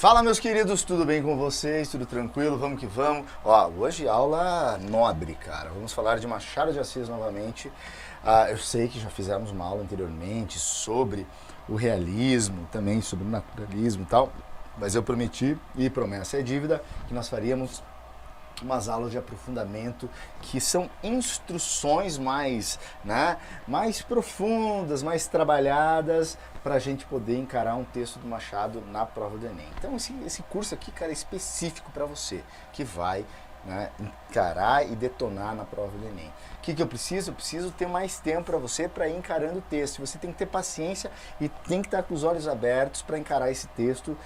Fala, meus queridos, tudo bem com vocês? Tudo tranquilo? Vamos que vamos. Ó, hoje aula nobre, cara. Vamos falar de Machado de Assis novamente. Eu sei que já fizemos uma aula anteriormente sobre o realismo, também sobre o naturalismo e tal, mas eu prometi, e promessa é dívida, que nós faríamos umas aulas de aprofundamento que são instruções mais profundas, mais trabalhadas para a gente poder encarar um texto do Machado na prova do Enem. Então esse curso aqui, cara, é específico para você que vai encarar e detonar na prova do Enem. O que eu preciso? Eu preciso ter mais tempo para você para ir encarando o texto. Você tem que ter paciência e tem que estar com os olhos abertos para encarar esse texto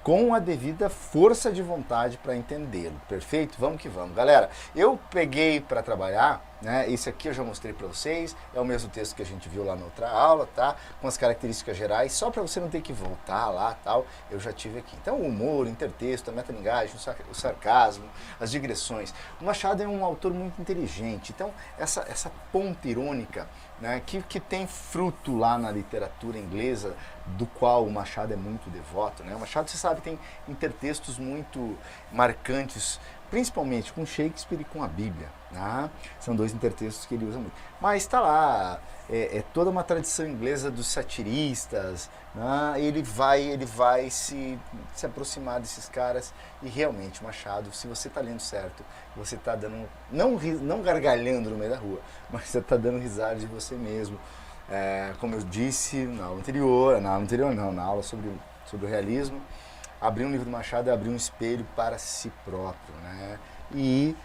com a devida força de vontade para entendê-lo, perfeito? Vamos que vamos. Galera, eu peguei para trabalhar, esse aqui eu já mostrei para vocês, é o mesmo texto que a gente viu lá na outra aula, tá? Com as características gerais, só para você não ter que voltar lá, tal, eu já tive aqui. Então, o humor, o intertexto, a metalinguagem, o sarcasmo, as digressões. O Machado é um autor muito inteligente, então essa ponta irônica, que tem fruto lá na literatura inglesa, do qual o Machado é muito devoto, O Machado, você sabe, tem intertextos muito marcantes, principalmente com Shakespeare e com a Bíblia, São dois intertextos que ele usa muito. Mas está lá, é toda uma tradição inglesa dos satiristas, ele vai se aproximar desses caras e realmente o Machado, se você está lendo certo, você está dando, não gargalhando no meio da rua, mas você está dando risada de você mesmo. Como eu disse na aula sobre o realismo, abrir um livro do Machado é abrir um espelho para si próprio, E,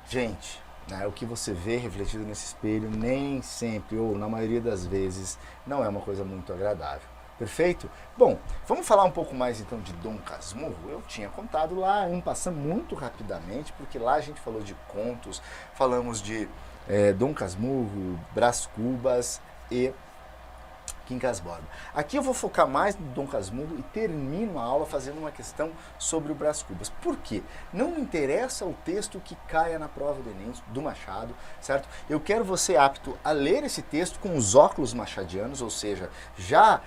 gente, o que você vê refletido nesse espelho nem sempre, ou na maioria das vezes, não é uma coisa muito agradável. Perfeito? Bom, vamos falar um pouco mais então de Dom Casmurro. Eu tinha contado lá, passando muito rapidamente, porque lá a gente falou de contos, falamos de Dom Casmurro, Brás Cubas e Quincas Borba. Aqui eu vou focar mais no Dom Casmurro e termino a aula fazendo uma questão sobre o Brás Cubas. Por quê? Não me interessa o texto que caia na prova do Enem, do Machado, certo? Eu quero você apto a ler esse texto com os óculos machadianos, ou seja, já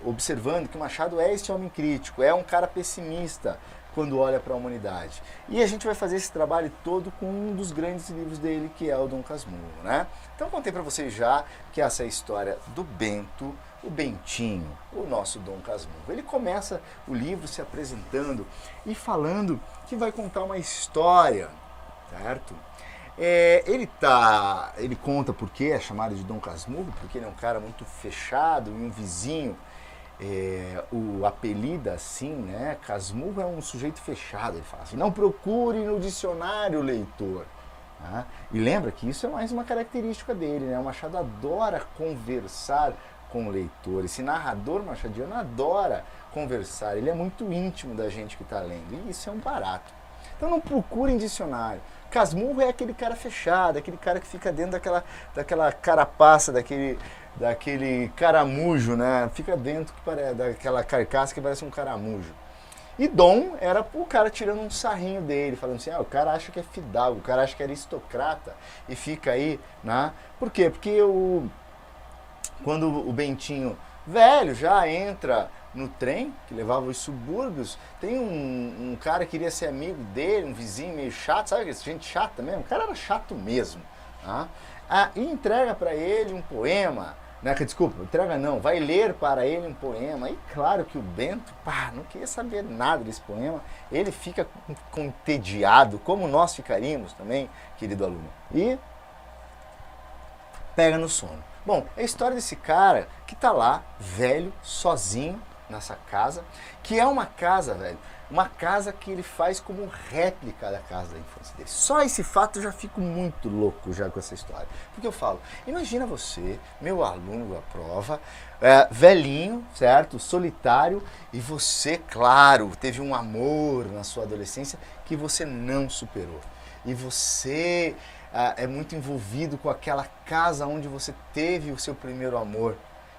observando que o Machado é esse homem crítico, é um cara pessimista quando olha para a humanidade. E a gente vai fazer esse trabalho todo com um dos grandes livros dele, que é o Dom Casmurro, Então contei para vocês já que essa é a história do Bento, o Bentinho, o nosso Dom Casmurro. Ele começa o livro se apresentando e falando que vai contar uma história, certo? Ele conta por que é chamado de Dom Casmurro, porque ele é um cara muito fechado e um vizinho o apelida assim, Casmurro é um sujeito fechado, ele fala assim, não procure no dicionário, leitor. E lembra que isso é mais uma característica dele, O Machado adora conversar com o leitor, esse narrador machadiano adora conversar, ele é muito íntimo da gente que está lendo, e isso é um barato. Então não procure em dicionário. Casmurro é aquele cara fechado, aquele cara que fica dentro daquela carapaça, daquele caramujo, Fica dentro daquela carcaça que parece um caramujo. E Dom era o cara tirando um sarrinho dele, falando assim, o cara acha que é fidalgo, o cara acha que é aristocrata e fica aí, Por quê? Porque quando o Bentinho velho já entra no trem que levava os subúrbios, tem um cara que queria ser amigo dele, um vizinho meio chato, sabe, gente chata mesmo? O cara era chato mesmo, e entrega para ele um poema, entrega não, vai ler para ele um poema, e claro que o Bento, não queria saber nada desse poema, ele fica entediado, como nós ficaríamos também, querido aluno, e pega no sono. Bom, é a história desse cara que tá lá, velho, sozinho, nessa casa, que é uma casa, velho, uma casa que ele faz como réplica da casa da infância dele. Só esse fato eu já fico muito louco já com essa história. Porque eu falo, imagina você, meu aluno da prova, velhinho, certo? Solitário, e você, claro, teve um amor na sua adolescência que você não superou. E você é muito envolvido com aquela casa onde você teve o seu primeiro amor.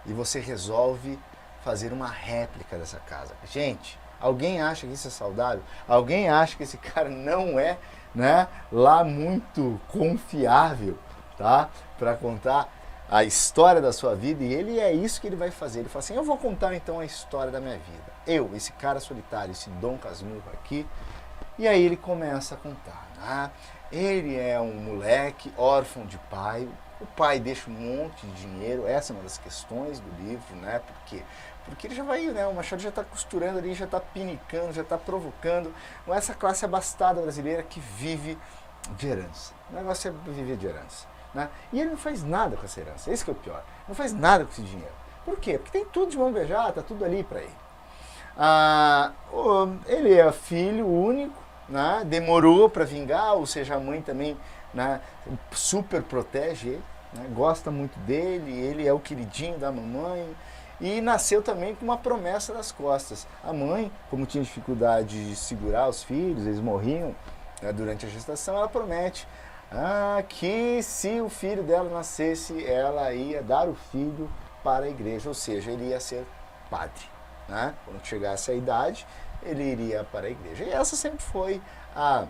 E você resolve fazer uma réplica dessa casa. Gente, alguém acha que isso é saudável? Alguém acha que esse cara não é, lá muito confiável, tá? Para contar a história da sua vida, e ele é isso que ele vai fazer. Ele fala assim, eu vou contar então a história da minha vida. Eu, esse cara solitário, esse Dom Casmurro aqui. E aí ele começa a contar, né? Ele é um moleque órfão de pai, o pai deixa um monte de dinheiro, essa é uma das questões do livro, né? Porque ele já vai, né? O Machado já está costurando ali, já está pinicando, já está provocando essa classe abastada brasileira que vive de herança. O negócio é viver de herança, né? E ele não faz nada com essa herança, esse que é o pior. Não faz nada com esse dinheiro. Por quê? Porque tem tudo de mão beijada, tá tudo ali para ele. Ele é filho único, né? Demorou para vingar, ou seja, a mãe também, né, super protege ele, né? Gosta muito dele, ele é o queridinho da mamãe. E nasceu também com uma promessa nas costas. A mãe, como tinha dificuldade de segurar os filhos, eles morriam, né, durante a gestação, ela promete que se o filho dela nascesse, ela ia dar o filho para a igreja, ou seja, ele ia ser padre, né? Quando chegasse a idade, ele iria para a igreja. E essa sempre foi a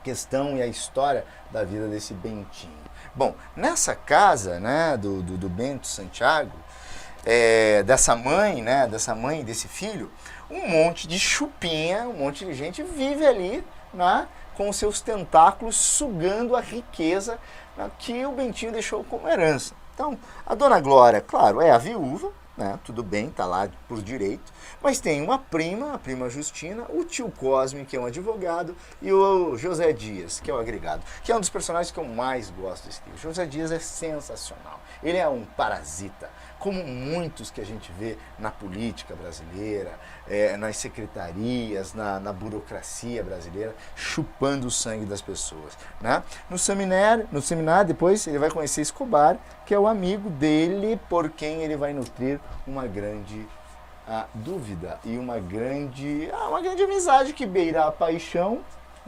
questão e a história da vida desse Bentinho. Bom, nessa casa, né, do Bento Santiago, dessa mãe, né, desse filho, um monte de chupinha, um monte de gente vive ali, né, com seus tentáculos sugando a riqueza, né, que o Bentinho deixou como herança. Então, a Dona Glória, claro, é a viúva, né, tudo bem, tá lá por direito, mas tem uma prima, a prima Justina, o tio Cosme, que é um advogado, e o José Dias, que é o agregado, que é um dos personagens que eu mais gosto desse livro. José Dias é sensacional, ele é um parasita, como muitos que a gente vê na política brasileira, nas secretarias, na burocracia brasileira, chupando o sangue das pessoas, né? No seminário, depois ele vai conhecer Escobar, que é o amigo dele, por quem ele vai nutrir uma grande dúvida e uma grande amizade que beira a paixão,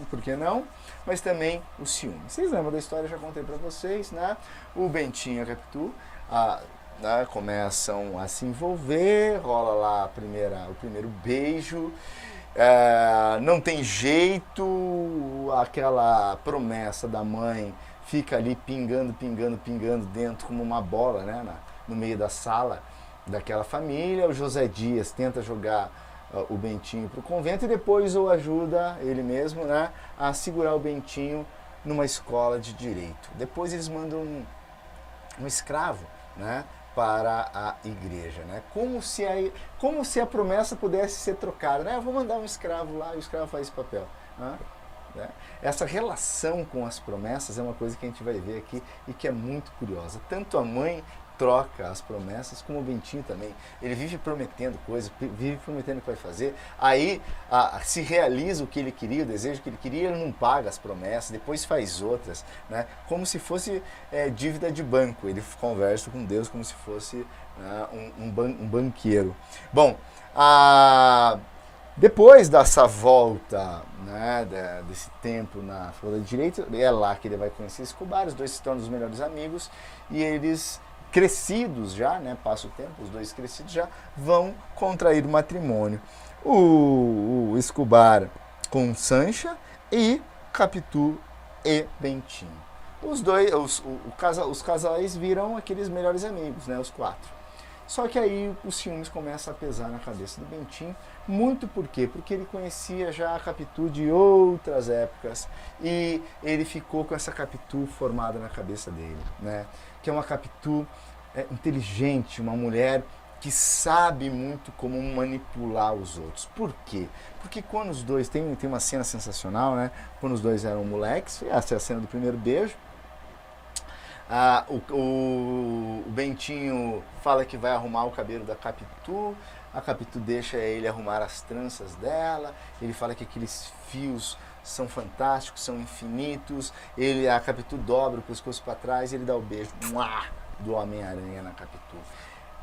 por que não? Mas também o ciúme. Vocês lembram da história? Eu já contei para vocês, né? O Bentinho e a Capitu começam a se envolver, rola lá o primeiro beijo, não tem jeito, aquela promessa da mãe fica ali pingando dentro como uma bola, né, no meio da sala daquela família. O José Dias tenta jogar o Bentinho para o convento e depois o ajuda, ele mesmo, né, a segurar o Bentinho numa escola de direito. Depois eles mandam um escravo, né, para a igreja, né? Como se a promessa pudesse ser trocada, né? Eu vou mandar um escravo lá e o escravo faz esse papel, né? Essa relação com as promessas é uma coisa que a gente vai ver aqui e que é muito curiosa. Tanto a mãe troca as promessas, como o Bentinho também. Ele vive prometendo coisas, vive prometendo o que vai fazer, aí se realiza o que ele queria, o desejo que ele queria, ele não paga as promessas, depois faz outras, né? Como se fosse dívida de banco. Ele conversa com Deus como se fosse um banqueiro. Bom, depois dessa volta, né, desse tempo na Faculdade de Direito, é lá que ele vai conhecer Escobar, os dois se tornam os melhores amigos, e eles, crescidos já, né, passa o tempo, os dois crescidos já, vão contrair o matrimônio. O Escobar com Sancha e Capitu e Bentinho. Os casais viram aqueles melhores amigos, né, os quatro. Só que aí os ciúmes começam a pesar na cabeça do Bentinho, muito por quê? Porque ele conhecia já a Capitu de outras épocas e ele ficou com essa Capitu formada na cabeça dele, né? Que é uma Capitu inteligente, uma mulher que sabe muito como manipular os outros. Por quê? Porque quando os dois, tem uma cena sensacional, né? Quando os dois eram moleques, essa é a cena do primeiro beijo, o Bentinho fala que vai arrumar o cabelo da Capitu, a Capitu deixa ele arrumar as tranças dela, ele fala que aqueles fios são fantásticos, são infinitos, a Capitu dobra o pescoço para trás e ele dá o beijo do Homem-Aranha na Capitu.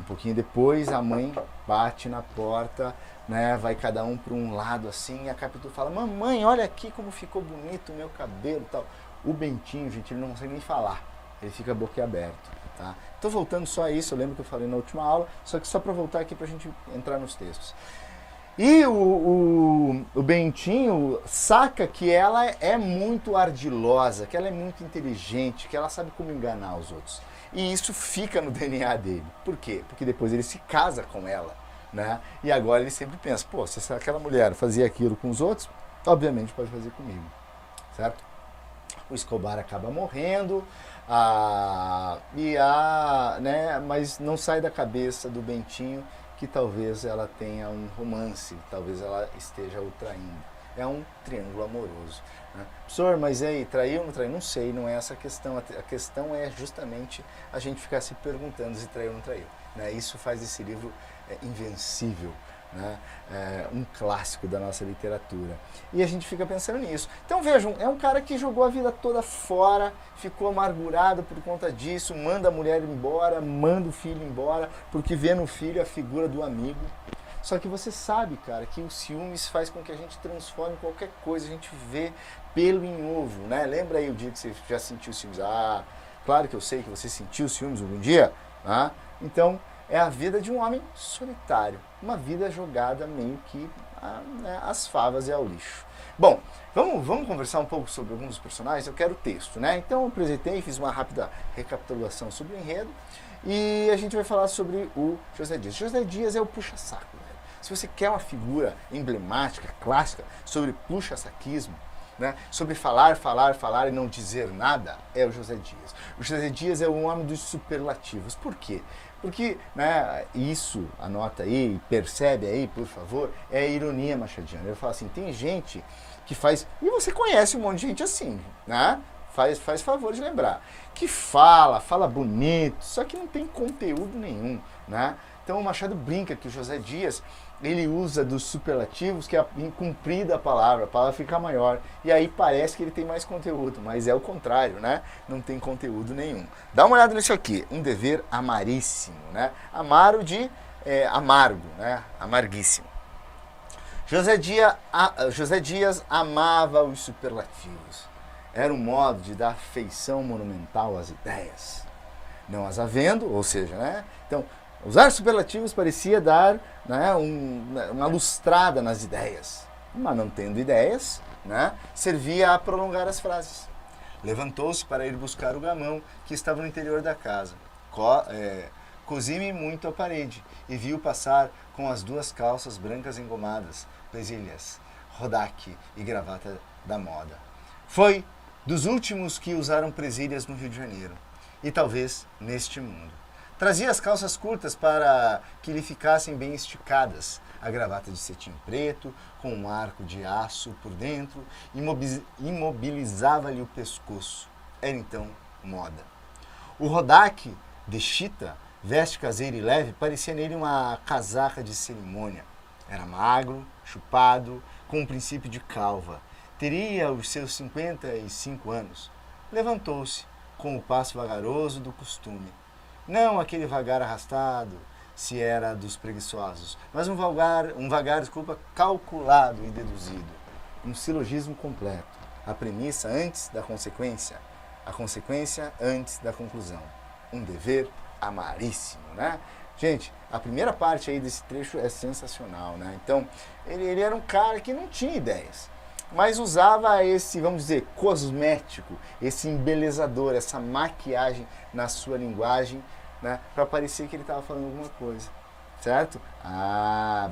Um pouquinho depois a mãe bate na porta, né, vai cada um para um lado assim, e a Capitu fala: mamãe, olha aqui como ficou bonito o meu cabelo e tal. O Bentinho, gente, ele não consegue nem falar. Ele fica boquiaberto, tá? Tô voltando só a isso, eu lembro que eu falei na última aula, só que só para voltar aqui para a gente entrar nos textos. E o Bentinho saca que ela é muito ardilosa, que ela é muito inteligente, que ela sabe como enganar os outros. E isso fica no DNA dele. Por quê? Porque depois ele se casa com ela, né? E agora ele sempre pensa, pô, se aquela mulher fazia aquilo com os outros, obviamente pode fazer comigo, certo? O Escobar acaba morrendo, né, mas não sai da cabeça do Bentinho que talvez ela tenha um romance, talvez ela esteja o traindo. É um triângulo amoroso. Né? Professor, mas aí, traiu ou não traiu? Não sei, não é essa a questão. A questão é justamente a gente ficar se perguntando se traiu ou não traiu. Né? Isso faz esse livro invencível. Né? Um clássico da nossa literatura. E a gente fica pensando nisso. Então vejam, é um cara que jogou a vida toda fora, ficou amargurado por conta disso, manda a mulher embora, manda o filho embora, porque vê no filho a figura do amigo. Só que você sabe, cara, que o ciúmes faz com que a gente transforme qualquer coisa, a gente vê pelo em ovo, né? Lembra aí o dia que você já sentiu ciúmes? Ah, claro que eu sei que você sentiu ciúmes algum dia, né? Então, é a vida de um homem solitário, uma vida jogada meio que às favas e ao lixo. Bom, vamos conversar um pouco sobre alguns dos personagens. Eu quero o texto, né? Então eu apresentei, fiz uma rápida recapitulação sobre o enredo e a gente vai falar sobre o José Dias. José Dias é o puxa-saco, velho. Se você quer uma figura emblemática, clássica, sobre puxa-saquismo, né, sobre falar e não dizer nada, é o José Dias. O José Dias é o homem dos superlativos. Por quê? Porque, né, isso, anota aí, percebe aí, por favor, é a ironia machadiana. Ele fala assim, tem gente que faz, e você conhece um monte de gente assim, né? Faz favor de lembrar, que fala bonito, só que não tem conteúdo nenhum, né? Então o Machado brinca que o José Dias, ele usa dos superlativos, que é incumprida a palavra fica maior. E aí parece que ele tem mais conteúdo, mas é o contrário, né? Não tem conteúdo nenhum. Dá uma olhada nisso aqui, um dever amaríssimo, né? Amaro de amargo, né? Amarguíssimo. José Dias amava os superlativos. Era um modo de dar feição monumental às ideias. Não as havendo, ou seja, né? Então, usar superlativos parecia dar, né, uma lustrada nas ideias, mas não tendo ideias, né, servia a prolongar as frases. Levantou-se para ir buscar o gamão que estava no interior da casa. Cozi-me muito à parede e viu passar com as duas calças brancas engomadas, presilhas, rodaque e gravata da moda. Foi dos últimos que usaram presilhas no Rio de Janeiro e talvez neste mundo. Trazia as calças curtas para que lhe ficassem bem esticadas, a gravata de cetim preto, com um arco de aço por dentro, imobilizava-lhe o pescoço. Era então moda. O rodaque de chita, veste caseira e leve, parecia nele uma casaca de cerimônia. Era magro, chupado, com um princípio de calva. Teria os seus 55 anos. Levantou-se, com o passo vagaroso do costume. Não aquele vagar arrastado, se era dos preguiçosos, mas um vagar, calculado e deduzido. Um silogismo completo. A premissa antes da consequência, a consequência antes da conclusão. Um dever amaríssimo, né? Gente, a primeira parte aí desse trecho é sensacional, né? Então, ele era um cara que não tinha ideias, mas usava esse, vamos dizer, cosmético, esse embelezador, essa maquiagem na sua linguagem, né, para parecer que ele estava falando alguma coisa, certo?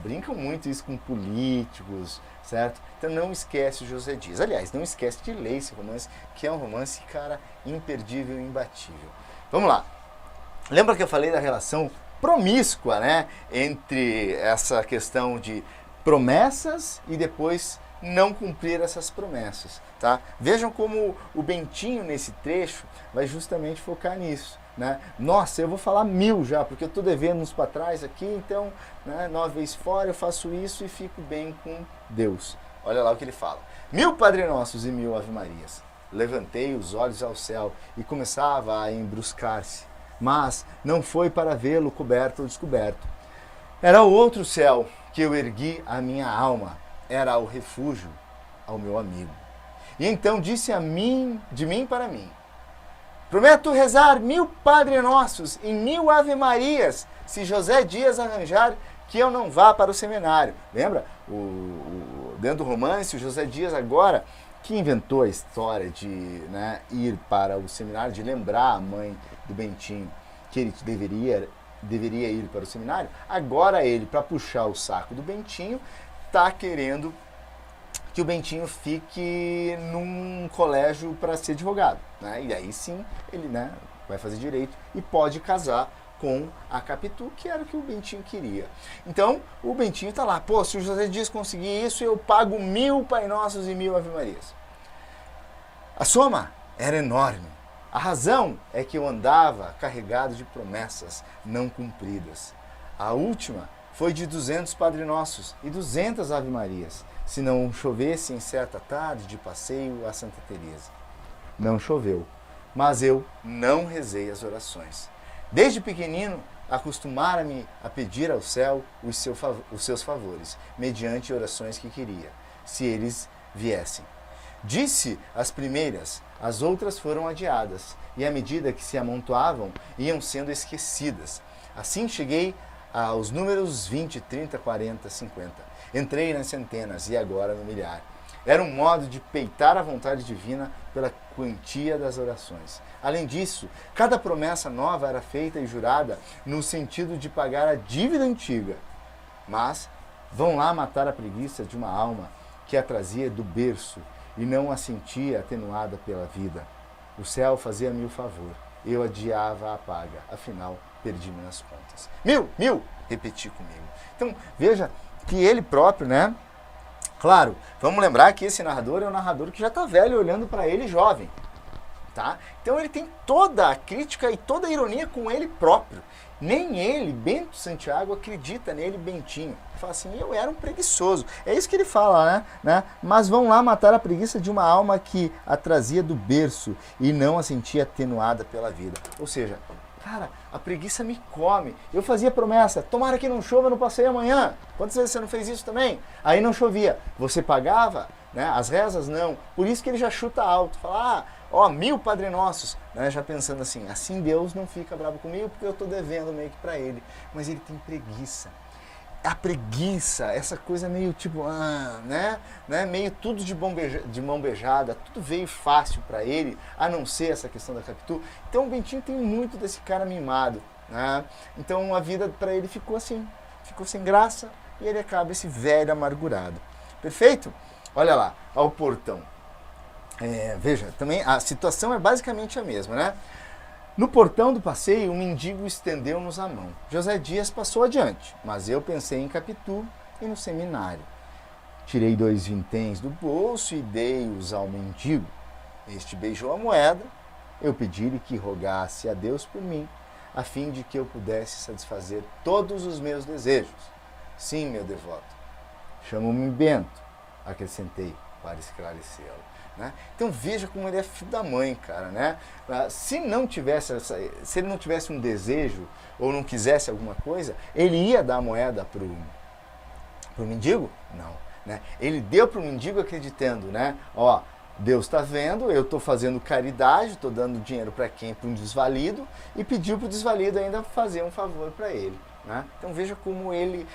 Brincam muito isso com políticos, certo? Então não esquece o José Dias. Aliás, não esquece de ler esse romance, que é um romance, cara, imperdível e imbatível. Vamos lá. Lembra que eu falei da relação promíscua, né, entre essa questão de promessas e depois não cumprir essas promessas, tá? Vejam como o Bentinho nesse trecho vai justamente focar nisso, né? Nossa, eu vou falar 1000 já, porque eu estou devendo uns para trás aqui, então, né, 9 vezes fora eu faço isso e fico bem com Deus. Olha lá o que ele fala. 1000 Padre Nossos e 1000 Ave Marias. Levantei os olhos ao céu e começava a embruscar-se, mas não foi para vê-lo coberto ou descoberto. Era o outro céu que eu ergui a minha alma, era o refúgio ao meu amigo. E então disse a mim, de mim para mim, prometo rezar 1000 Padre Nossos e 1000 Ave Marias, se José Dias arranjar que eu não vá para o seminário. Lembra? Dentro do romance, o José Dias agora que inventou a história de, né, ir para o seminário, de lembrar a mãe do Bentinho que ele deveria ir para o seminário, agora ele, para puxar o saco do Bentinho, está querendo que o Bentinho fique num colégio para ser advogado, né? E aí sim ele, né, vai fazer direito e pode casar com a Capitu, que era o que o Bentinho queria. Então o Bentinho está lá, pô, se o José Dias conseguir isso, eu pago 1000 Pai Nossos e 1000 Ave Marias. A soma era enorme. A razão é que eu andava carregado de promessas não cumpridas. A última foi de 200 Padre Nossos e 200 Ave Marias, se não chovesse em certa tarde de passeio a Santa Teresa. Não choveu, mas eu não rezei as orações. Desde pequenino, acostumara-me a pedir ao céu os seus favores, mediante orações que queria, se eles viessem. Disse as primeiras, as outras foram adiadas, e à medida que se amontoavam, iam sendo esquecidas. Assim cheguei aos números 20, 30, 40, 50. Entrei nas centenas e agora no milhar. Era um modo de peitar a vontade divina pela quantia das orações. Além disso, cada promessa nova era feita e jurada no sentido de pagar a dívida antiga. Mas vão lá matar a preguiça de uma alma que a trazia do berço e não a sentia atenuada pela vida. O céu fazia-me o favor, eu adiava a paga, afinal perdi-me nas contas. 1000, repeti comigo. Então veja que ele próprio, né? Claro, vamos lembrar que esse narrador é um narrador que já está velho olhando para ele jovem. Tá? Então ele tem toda a crítica e toda a ironia com ele próprio. Nem ele, Bento Santiago, acredita nele, Bentinho. Ele fala assim, eu era um preguiçoso. É isso que ele fala, né? Mas vão lá matar a preguiça de uma alma que a trazia do berço e não a sentia atenuada pela vida. Ou seja, cara, a preguiça me come. Eu fazia promessa, tomara que não chova no passeio amanhã. Quantas vezes você não fez isso também? Aí não chovia. Você pagava, né? As rezas não. Por isso que ele já chuta alto. Fala, 1000 Padre Nossos, né? Já pensando assim Deus não fica bravo comigo porque eu estou devendo meio que para ele. Mas ele tem preguiça. A preguiça, essa coisa meio tipo, né? Meio tudo de mão beijada, tudo veio fácil para ele, a não ser essa questão da Capitu. Então o Bentinho tem muito desse cara mimado, né? Então a vida para ele ficou assim, ficou sem graça e ele acaba esse velho amargurado. Perfeito? Olha lá, ao portão. Veja, também a situação é basicamente a mesma, né? No portão do passeio, um mendigo estendeu-nos a mão. José Dias passou adiante, mas eu pensei em Capitu e no seminário. Tirei 2 vinténs do bolso e dei-os ao mendigo. Este beijou a moeda. Eu pedi-lhe que rogasse a Deus por mim, a fim de que eu pudesse satisfazer todos os meus desejos. Sim, meu devoto. Chamo-me Bento, acrescentei para esclarecê-lo. Né? Então veja como ele é filho da mãe, cara, né? Se ele não tivesse um desejo ou não quisesse alguma coisa, ele ia dar a moeda pro mendigo? Não, né? Ele deu pro mendigo acreditando, né? Deus está vendo, eu estou fazendo caridade, estou dando dinheiro para quem? Para um desvalido, e pediu para o desvalido ainda fazer um favor para ele. Né? Então veja como ele,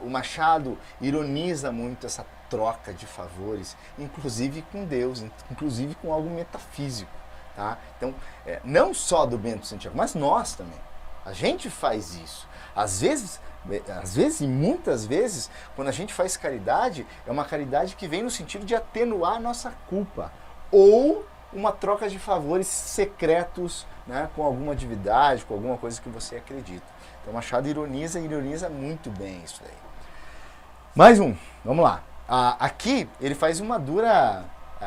o Machado ironiza muito essa troca de favores, inclusive com Deus, inclusive com algo metafísico. Tá? Então, não só do Bento Santiago, mas nós também. A gente faz isso. Às vezes e muitas vezes, quando a gente faz caridade, é uma caridade que vem no sentido de atenuar a nossa culpa. Ou uma troca de favores secretos, né, com alguma divindade, com alguma coisa que você acredita. Então Machado ironiza muito bem isso daí. Mais um, vamos lá. Aqui ele faz uma dura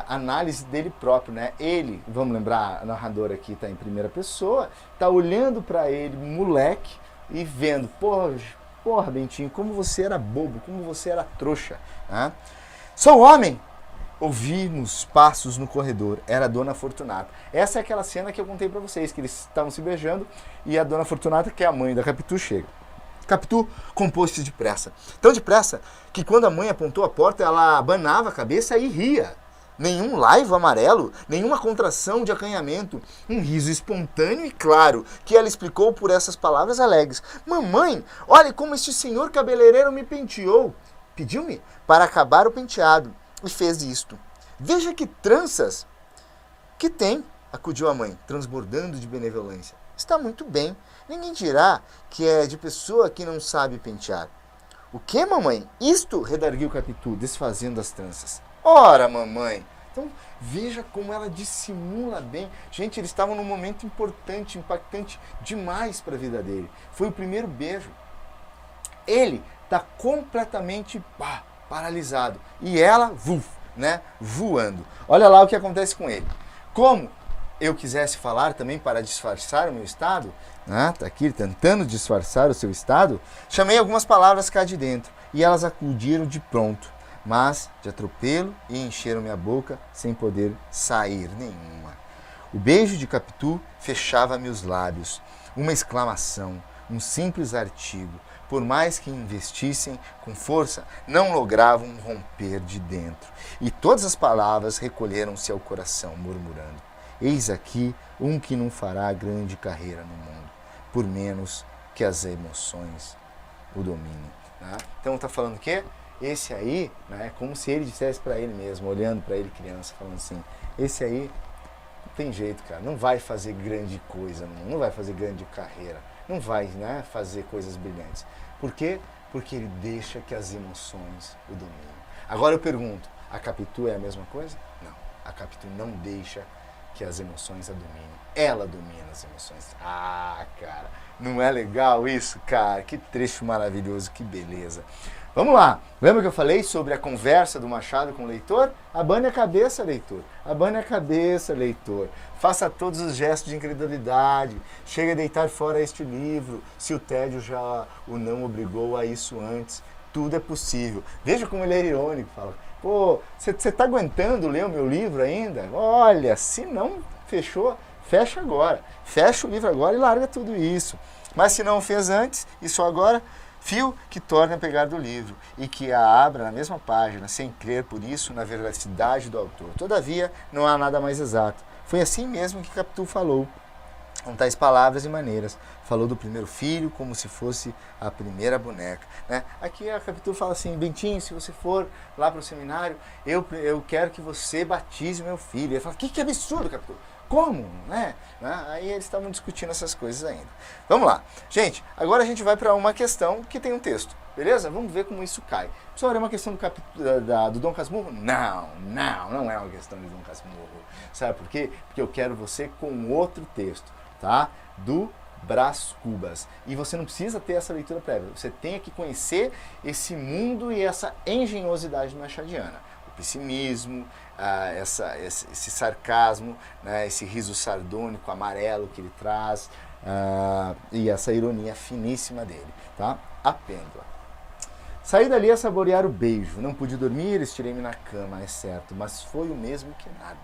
análise dele próprio, né? Ele, vamos lembrar, a narradora aqui está em primeira pessoa, está olhando para ele, moleque, e vendo, porra, Bentinho, como você era bobo, como você era trouxa. Né? Sou homem! Ouvimos passos no corredor, era a Dona Fortunata. Essa é aquela cena que eu contei para vocês, que eles estavam se beijando e a Dona Fortunata, que é a mãe da Capitu, chega. Capitu compôs-se depressa. Tão depressa que quando a mãe apontou a porta, ela abanava a cabeça e ria. Nenhum laivo amarelo, nenhuma contração de acanhamento. Um riso espontâneo e claro, que ela explicou por essas palavras alegres. Mamãe, olhe como este senhor cabeleireiro me penteou. Pediu-me para acabar o penteado. E fez isto. Veja que tranças que tem, acudiu a mãe, transbordando de benevolência. Está muito bem. Ninguém dirá que é de pessoa que não sabe pentear. O que, mamãe? Isto, redarguiu Capitu, desfazendo as tranças. Ora, mamãe. Então, veja como ela dissimula bem. Gente, eles estavam num momento importante, impactante demais para a vida dele. Foi o primeiro beijo. Ele está completamente paralisado. E ela, voando. Olha lá o que acontece com ele. Como eu quisesse falar também para disfarçar o meu estado, tá aqui tentando disfarçar o seu estado, chamei algumas palavras cá de dentro e elas acudiram de pronto, mas de atropelo e encheram minha boca sem poder sair nenhuma. O beijo de Capitu fechava-me os lábios, uma exclamação, um simples artigo. Por mais que investissem com força, não logravam romper de dentro. E todas as palavras recolheram-se ao coração, murmurando: eis aqui um que não fará grande carreira no mundo, por menos que as emoções o dominem. Né? Então está falando o quê? Esse aí, né, como se ele dissesse para ele mesmo, olhando para ele criança, falando assim, esse aí não tem jeito, cara, não vai fazer grande coisa, não vai fazer grande carreira, não vai, né, fazer coisas brilhantes. Por quê? Porque ele deixa que as emoções o dominem. Agora eu pergunto, a Capitu é a mesma coisa? Não, a Capitu não deixa que as emoções a dominem. Ela domina as emoções. Ah, cara, não é legal isso, cara? Que trecho maravilhoso, que beleza. Vamos lá. Lembra que eu falei sobre a conversa do Machado com o leitor? Abane a cabeça, leitor. Abane a cabeça, leitor. Faça todos os gestos de incredulidade. Chegue a deitar fora este livro, se o tédio já o não obrigou a isso antes. Tudo é possível. Veja como ele é irônico, fala. Pô, você está aguentando ler o meu livro ainda? Olha, se não fechou, fecha agora. Fecha o livro agora e larga tudo isso. Mas se não fez antes e só agora, fio que torne a pegar do livro e que a abra na mesma página, sem crer por isso na veracidade do autor. Todavia, não há nada mais exato. Foi assim mesmo que Capitu falou, com tais palavras e maneiras. Falou do primeiro filho como se fosse a primeira boneca. Né? Aqui a Capitu fala assim, Bentinho, se você for lá para o seminário, eu quero que você batize meu filho. Ele fala, que absurdo, Capitu. Como? Né? Aí eles estavam discutindo essas coisas ainda. Vamos lá. Gente, agora a gente vai para uma questão que tem um texto. Beleza? Vamos ver como isso cai. Pessoal, é uma questão do Dom Casmurro? Não é uma questão do Dom Casmurro. Sabe por quê? Porque eu quero você com outro texto, tá? Do Brás Cubas. E você não precisa ter essa leitura prévia. Você tem que conhecer esse mundo e essa engenhosidade machadiana. O pessimismo, esse sarcasmo, né, esse riso sardônico, amarelo que ele traz, e essa ironia finíssima dele, tá? A Pêndula. Saí dali a saborear o beijo. Não pude dormir, estirei-me na cama, é certo, mas foi o mesmo que nada.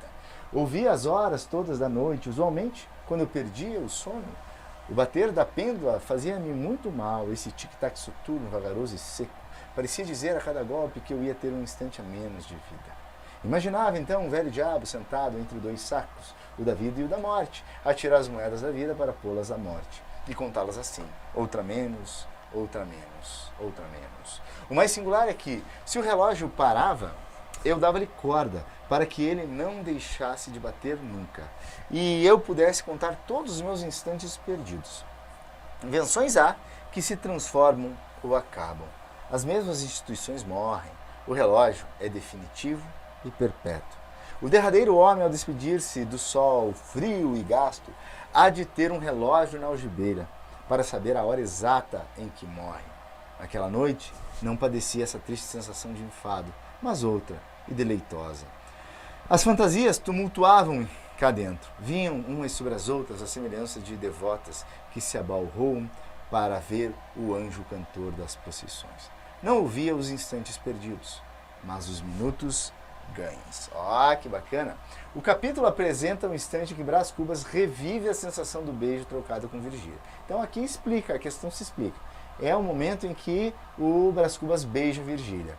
Ouvi as horas todas da noite, usualmente, quando eu perdia o sono. O bater da pêndula fazia-me muito mal, esse tic-tac soturno, vagaroso e seco. Parecia dizer a cada golpe que eu ia ter um instante a menos de vida. Imaginava então um velho diabo sentado entre dois sacos, o da vida e o da morte, a tirar as moedas da vida para pô-las à morte, e contá-las assim, outra menos, outra menos, outra menos. O mais singular é que, se o relógio parava, eu dava-lhe corda, para que ele não deixasse de bater nunca, e eu pudesse contar todos os meus instantes perdidos. Invenções há que se transformam ou acabam. As mesmas instituições morrem. O relógio é definitivo e perpétuo. O derradeiro homem, ao despedir-se do sol frio e gasto, há de ter um relógio na algibeira, para saber a hora exata em que morre. Naquela noite, não padecia essa triste sensação de enfado, mas outra, e deleitosa. As fantasias tumultuavam cá dentro. Vinham umas sobre as outras a semelhança de devotas que se abalroam para ver o anjo cantor das procissões. Não ouvia os instantes perdidos, mas os minutos ganhos. Ó, que bacana! O capítulo apresenta um instante que Brás Cubas revive a sensação do beijo trocado com Virgília. Então aqui explica, a questão se explica. É o momento em que o Brás Cubas beija Virgília.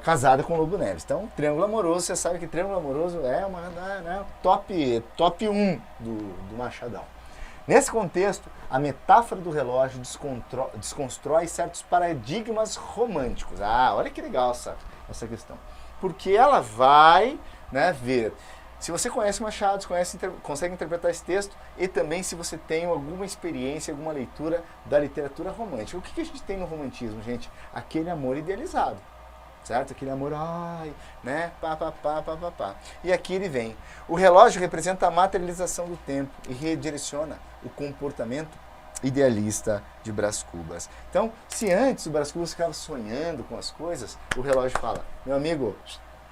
Casada com o Lobo Neves. Então, triângulo amoroso, você sabe que triângulo amoroso é uma top 1 do Machadão. Nesse contexto, a metáfora do relógio desconstrói certos paradigmas românticos. Ah, olha que legal essa questão. porque ela vai, né, ver se você conhece Machado, consegue interpretar esse texto e também se você tem alguma experiência, alguma leitura da literatura romântica. O que a gente tem no romantismo, gente? Aquele amor idealizado, certo? Aquele amor, ai, né, pá, pá, pá, pá, pá, pá. E aqui ele vem. O relógio representa a materialização do tempo e redireciona o comportamento idealista de Brás Cubas. Então, se antes o Brás Cubas ficava sonhando com as coisas, o relógio fala, meu amigo,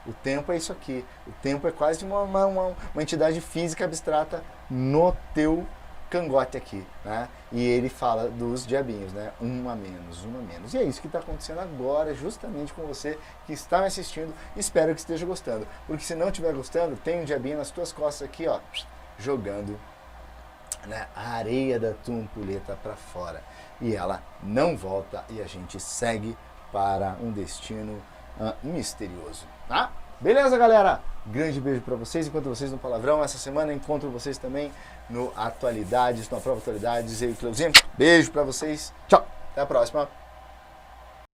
o tempo é isso aqui. O tempo é quase uma entidade física abstrata no teu cangote aqui, né? E ele fala dos diabinhos, né? Um a menos, um a menos. E é isso que está acontecendo agora, justamente com você que está me assistindo. Espero que esteja gostando. Porque se não estiver gostando, tem um diabinho nas tuas costas aqui, ó, jogando, né, a areia da tua ampulheta para fora. E ela não volta e a gente segue para um destino misterioso, tá? Beleza, galera? Grande beijo para vocês. Enquanto vocês no Palavrão, essa semana encontro vocês também no Atualidades, no Prova Atualidades. Eu e o Cleuzinho. Beijo para vocês. Tchau. Até a próxima.